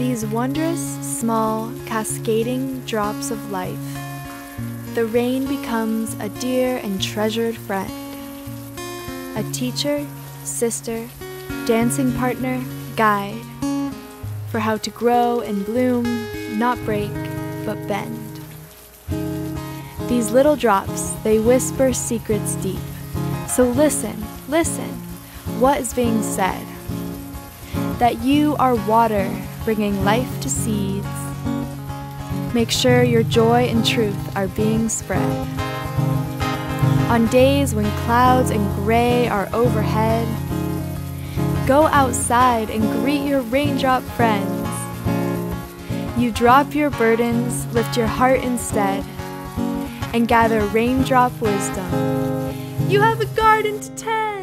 These wondrous, small, cascading drops of life, the rain becomes a dear and treasured friend, a teacher, sister, dancing partner, guide, for how to grow and bloom, not break, but bend. These little drops, they whisper secrets deep. So listen, listen, what is being said? That you are water, bringing life to seeds. Make sure your joy and truth are being spread. On days when clouds and gray are overhead, go outside and greet your raindrop friends. You drop your burdens, lift your heart instead, and gather raindrop wisdom. You have a garden to tend.